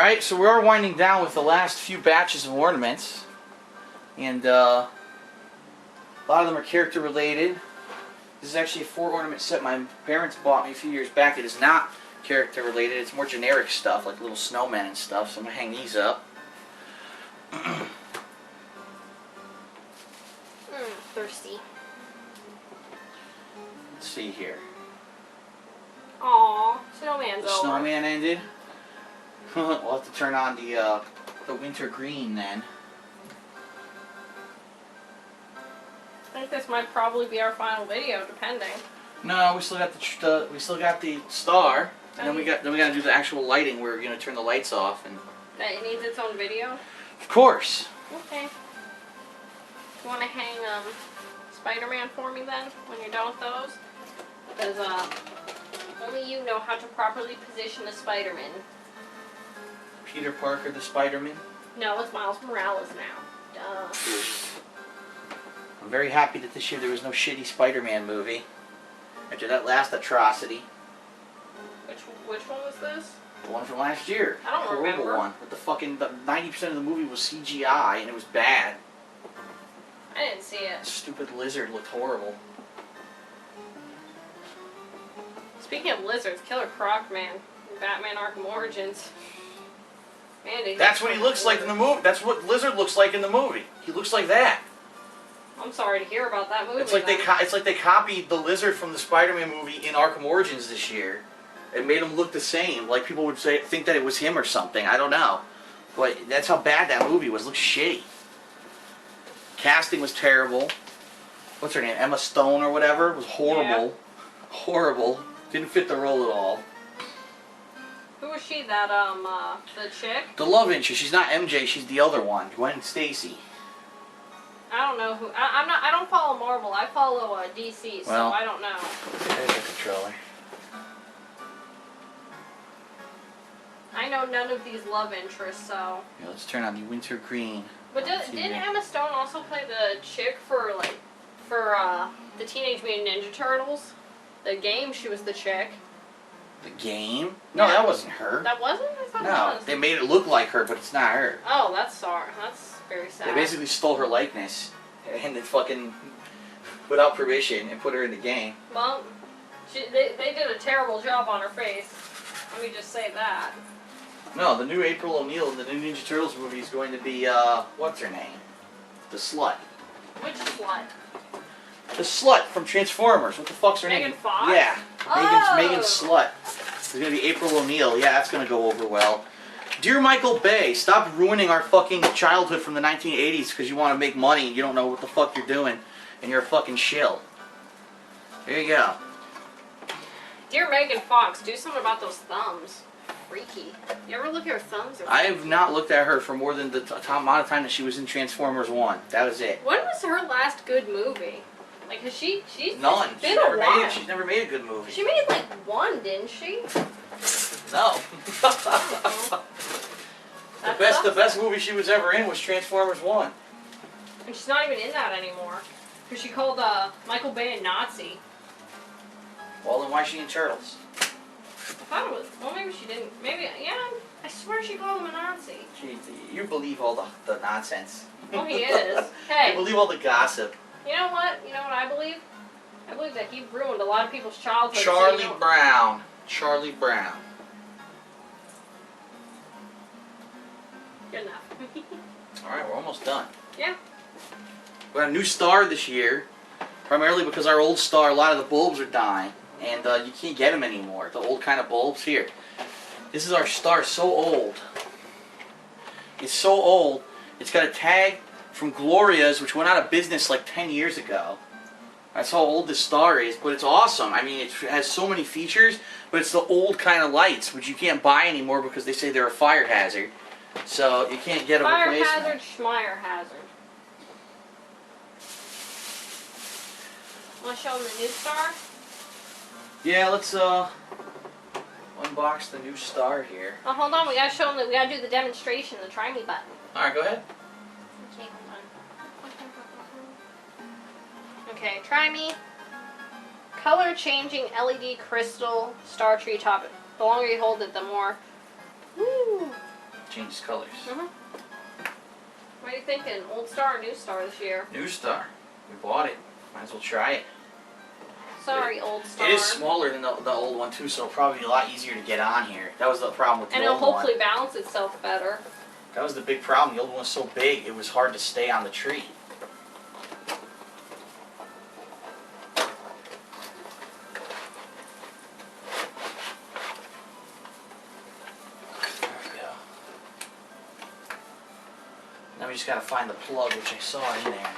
Alright, so we are winding down with the last few batches of ornaments. And a lot of them are character related. This is actually a 4-ornament set my parents bought me a few years back. It is not character related. It's more generic stuff, like little snowmen and stuff. So I'm going to hang these up. Thirsty. Let's see here. Aww, snowman's The over. snowman ended. We'll have to turn on the winter green then. I think this might probably be our final video, depending. No, we still got the star, and then we got to do the actual lighting. We're gonna turn the lights off, and It needs its own video. of course. Okay. You want to hang Spider-Man for me then when you're done with those? Because only you know how to properly position a Spider-Man. Peter Parker, the Spider-Man. No, it's Miles Morales now. Duh. I'm very happy that this year there was no shitty Spider-Man movie. After that last atrocity. Which one was this? The one from last year. I don't Horrible remember. one. With the fucking 90% of the movie was CGI and it was bad. I didn't see it. Stupid lizard looked horrible. Speaking of lizards, Killer Croc Man, Batman Arkham Origins. Man, That's what he looks like in the movie. That's what Lizard looks like in the movie. He looks like that. I'm sorry to hear about that movie. It's like they copied the Lizard from the Spider-Man movie in Arkham Origins this year. It made him look the same. Like people would think that it was him or something. I don't know. But that's how bad that movie was. It looked shitty. Casting was terrible. What's her name? Emma Stone or whatever? It was horrible. Yeah. Horrible. Didn't fit the role at all. Who was she? That the chick? The love interest. She's not MJ. She's the other one. Gwen Stacy. I don't know who. I don't follow Marvel. I follow DC. So Well, I don't know. There's the controller. I know none of these love interests. So. Yeah, let's turn on the winter green. But didn't Emma Stone also play the chick for the Teenage Mutant Ninja Turtles? The game, she was the chick. The game? No, Yeah. that wasn't her. That wasn't? I thought it No, was. they made it look like her, but it's not her. Oh, that's sorry. That's very sad. They basically stole her likeness and then fucking, without permission, and put her in the game. Well, they did a terrible job on her face. Let me just say that. No, the new April O'Neil in the new Ninja Turtles movie is going to be, what's her name? The slut. Which slut? The slut from Transformers. What the fuck's her Megan name? Fox? Yeah. Oh. Megan's slut. It's going to be April O'Neil. Yeah, that's going to go over well. Dear Michael Bay, stop ruining our fucking childhood from the 1980s because you want to make money and you don't know what the fuck you're doing and you're a fucking shill. There you go. Dear Megan Fox, do something about those thumbs. Freaky. You ever look at her thumbs? I have not looked at her for more than the amount of time that she was in Transformers 1. That was it. When was her last good movie? Like, has she's None. It's been a while. She's never made a good movie. She made like one, didn't she? No. That the best movie she was ever in was Transformers 1. And she's not even in that anymore. Because she called Michael Bay a Nazi. Well, then why is she in Turtles? I thought it was. Well, maybe she didn't. Maybe, yeah. I swear she called him a Nazi. You believe all the nonsense. Oh, he is. Hey. You believe all the gossip. You know what? You know what I believe? I believe that he ruined a lot of people's childhood. Charlie Brown. Charlie Brown. Good enough. Alright, we're almost done. Yeah. We got a new star this year. Primarily because our old star, a lot of the bulbs are dying. And you can't get them anymore. The old kind of bulbs. Here. This is our star, so old. It's so old. It's got a tag from Gloria's, which went out of business like 10 years ago. That's how old this star is, but it's awesome. I mean, it has so many features, but it's the old kind of lights, which you can't buy anymore because they say they're a fire hazard. So you can't get a Fire replacement. hazard, Schmeier hazard. Want to show them the new star? Yeah, let's unbox the new star here. Oh, hold on. We gotta show them that we gotta do the demonstration, the try me button. All right, go ahead. Okay, hold on. Okay, try me. Color changing LED crystal star tree top. The longer you hold it, the more. Woo! changes colors. What are you thinking? Old Star or New Star this year? New Star. We bought it. Might as well try it. Sorry, Old Star. It is smaller than the old one too, so it'll probably be a lot easier to get on here. That was the problem with the and old it'll one. hopefully balance itself better. That was the big problem. The old one was so big, it was hard to stay on the tree. There we go. Now we just gotta find the plug, which I saw in there.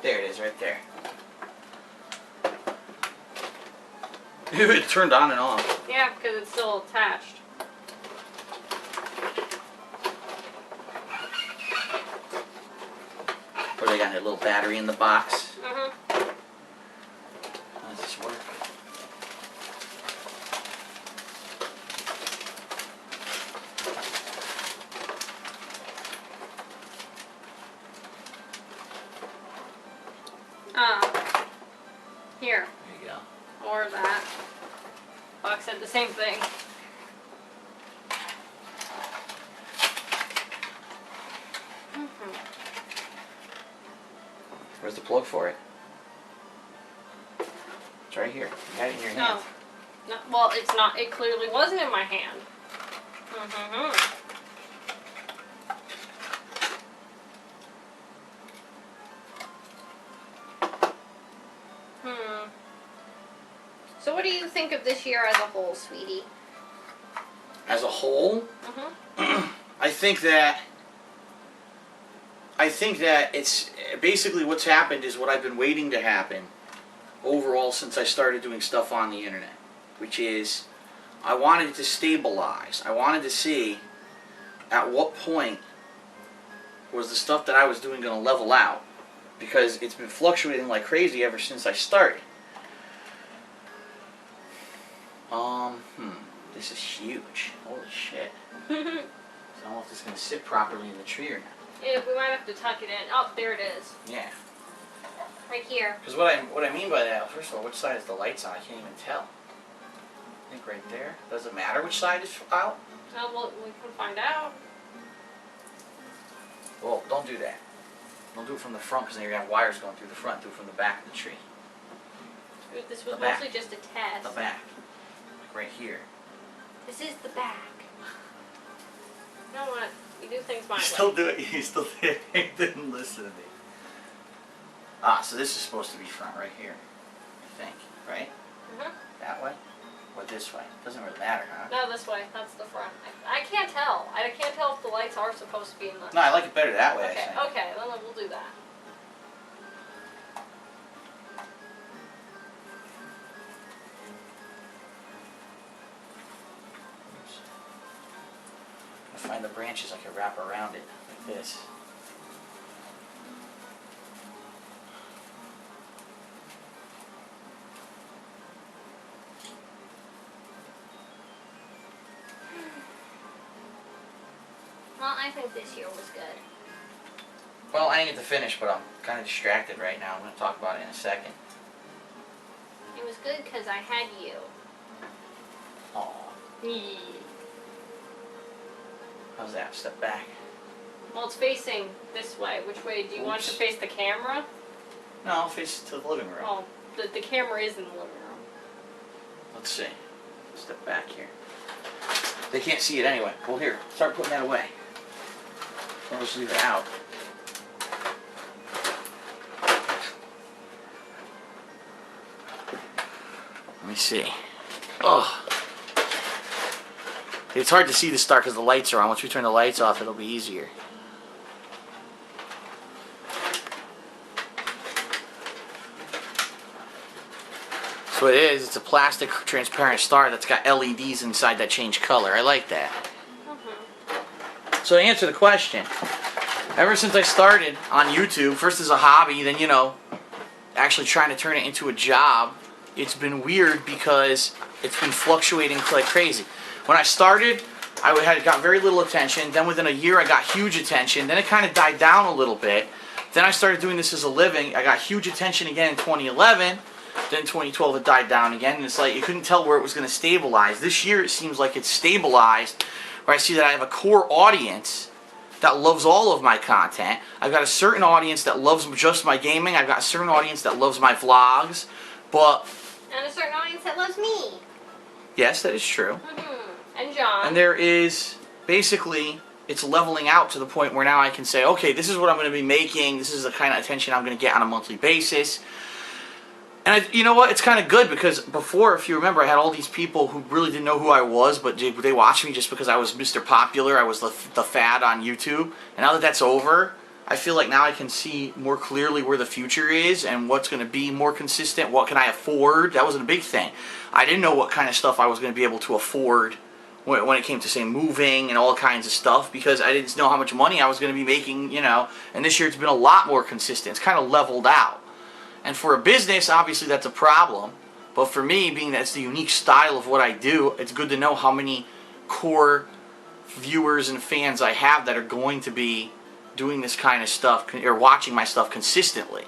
There it is, right there. It turned on and off. Yeah, because it's still attached. Or they got a little battery in the box. Mhm. How does this work? Here. There you go. Or that. Box said the same thing. Where's the plug for it? It's right here. You had it in your hand. No, well, it's not. It clearly wasn't in my hand. So what do you think of this year as a whole, sweetie? As a whole, I think that it's basically what's happened is what I've been waiting to happen overall since I started doing stuff on the internet, which is I wanted to stabilize. I wanted to see at what point was the stuff that I was doing going to level out, because it's been fluctuating like crazy ever since I started. This is huge. Holy shit. I don't know if it's going to sit properly in the tree or not. Yeah, we might have to tuck it in. Oh, there it is. Yeah. Right here. Because what I mean by that, first of all, which side is the lights on? I can't even tell. I think right there. Does it matter which side is out? Oh, well, we can find out. Well, don't do that. Don't do it from the front, because then you're going to have wires going through the front. Do it from the back of the tree. This was The back. mostly just a test. The back. Like right here. This is the back. You know what? You do things my way. You still do it. You still didn't listen to me. Ah, so this is supposed to be front right here. I think. Right? That way? Or this way? Doesn't really matter, huh? No, this way. That's the front. I can't tell. I can't tell if the lights are supposed to be in the... No, I like it better that way, Okay, I think. okay. Then we'll do that. Find the branches I can wrap around it like this. Well, I think this year was good. Well, I didn't get to finish, but I'm kind of distracted right now. I'm going to talk about it in a second. It was good because I had you. Aw. How's that? Step back. Well, it's facing this way. Which way? Do you want it to face the camera? No, I'll face it to the living room. Oh, the camera is in the living room. Let's see. Step back here. They can't see it anyway. Well, here. Start putting that away. I'll just leave it out. Let me see. Oh. It's hard to see the star because the lights are on. Once we turn the lights off, it'll be easier. So it is. It's a plastic transparent star that's got LEDs inside that change color. I like that. So to answer the question, ever since I started on YouTube, first as a hobby, then, you know, actually trying to turn it into a job, it's been weird because it's been fluctuating like crazy. When I started, I had got very little attention. Then within a year, I got huge attention. Then it kind of died down a little bit. Then I started doing this as a living. I got huge attention again in 2011. Then 2012 it died down again, and it's like you couldn't tell where it was going to stabilize. This year it seems like it's stabilized, where I see that I have a core audience that loves all of my content. I've got a certain audience that loves just my gaming. I've got a certain audience that loves my vlogs, but... And a certain audience that loves me. Yes, that is true. And John. And there is, basically, it's leveling out to the point where now I can say, okay, this is what I'm going to be making. This is the kind of attention I'm going to get on a monthly basis. And you know what? It's kind of good because before, if you remember, I had all these people who really didn't know who I was, but they watched me just because I was Mr. Popular. I was the fad on YouTube. And now that that's over, I feel like now I can see more clearly where the future is and what's going to be more consistent. What can I afford? That wasn't a big thing. I didn't know what kind of stuff I was going to be able to afford when it came to, say, moving and all kinds of stuff, because I didn't know how much money I was going to be making, you know. And this year it's been a lot more consistent. It's kind of leveled out. And for a business, obviously that's a problem. But for me, being that it's the unique style of what I do, it's good to know how many core viewers and fans I have that are going to be doing this kind of stuff, or watching my stuff consistently.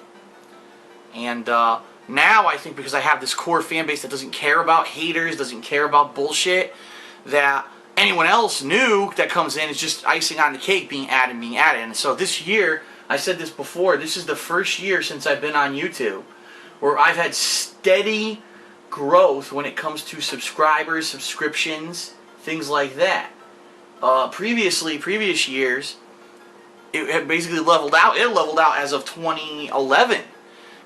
And now I think because I have this core fan base that doesn't care about haters, doesn't care about bullshit, that anyone else new that comes in is just icing on the cake, being added. And so this year, I said this before, this is the first year since I've been on YouTube where I've had steady growth when it comes to subscribers, subscriptions, things like that. Previous years, it had basically leveled out. It leveled out as of 2011.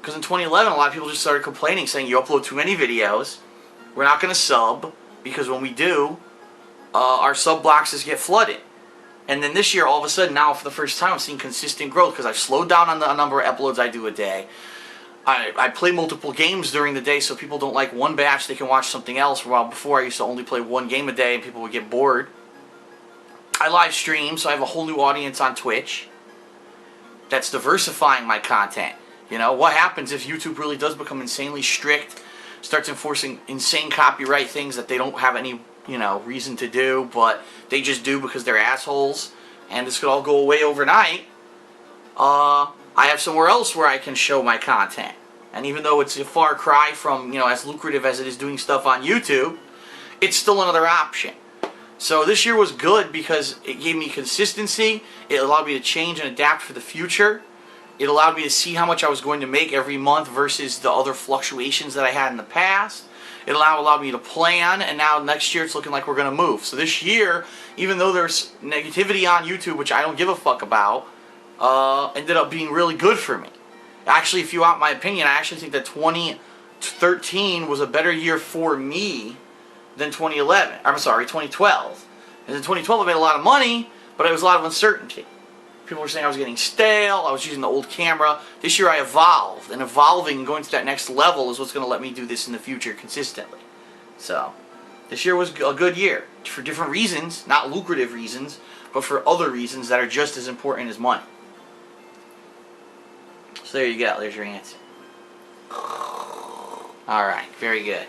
Because in 2011, a lot of people just started complaining, saying you upload too many videos, we're not going to sub, because when we do, our sub boxes get flooded. And then this year, all of a sudden, now for the first time, I'm seeing consistent growth because I've slowed down on the number of uploads I do a day. I play multiple games during the day, so people don't like one batch, they can watch something else. While before, I used to only play one game a day and people would get bored. I live stream, so I have a whole new audience on Twitch that's diversifying my content. You know, what happens if YouTube really does become insanely strict, starts enforcing insane copyright things that they don't have any, you know, reason to do, but they just do because they're assholes, and this could all go away overnight. I have somewhere else where I can show my content. And even though it's a far cry from, you know, as lucrative as it is doing stuff on YouTube, it's still another option. So this year was good because it gave me consistency. It allowed me to change and adapt for the future. It allowed me to see how much I was going to make every month versus the other fluctuations that I had in the past. It allowed me to plan, and now next year it's looking like we're going to move. So this year, even though there's negativity on YouTube, which I don't give a fuck about, ended up being really good for me. Actually, if you want my opinion, I actually think that 2013 was a better year for me than 2011. I'm sorry, 2012. And in 2012 I made a lot of money, but it was a lot of uncertainty. People were saying I was getting stale, I was using the old camera. This year I evolved, and evolving and going to that next level is what's going to let me do this in the future consistently. So, this year was a good year. For different reasons, not lucrative reasons, but for other reasons that are just as important as money. So there you go, there's your answer. Alright, very good.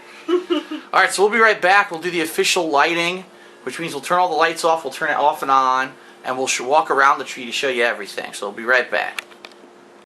Alright, so we'll be right back. We'll do the official lighting, which means we'll turn all the lights off, we'll turn it off and on, and we'll walk around the tree to show you everything. So we'll be right back.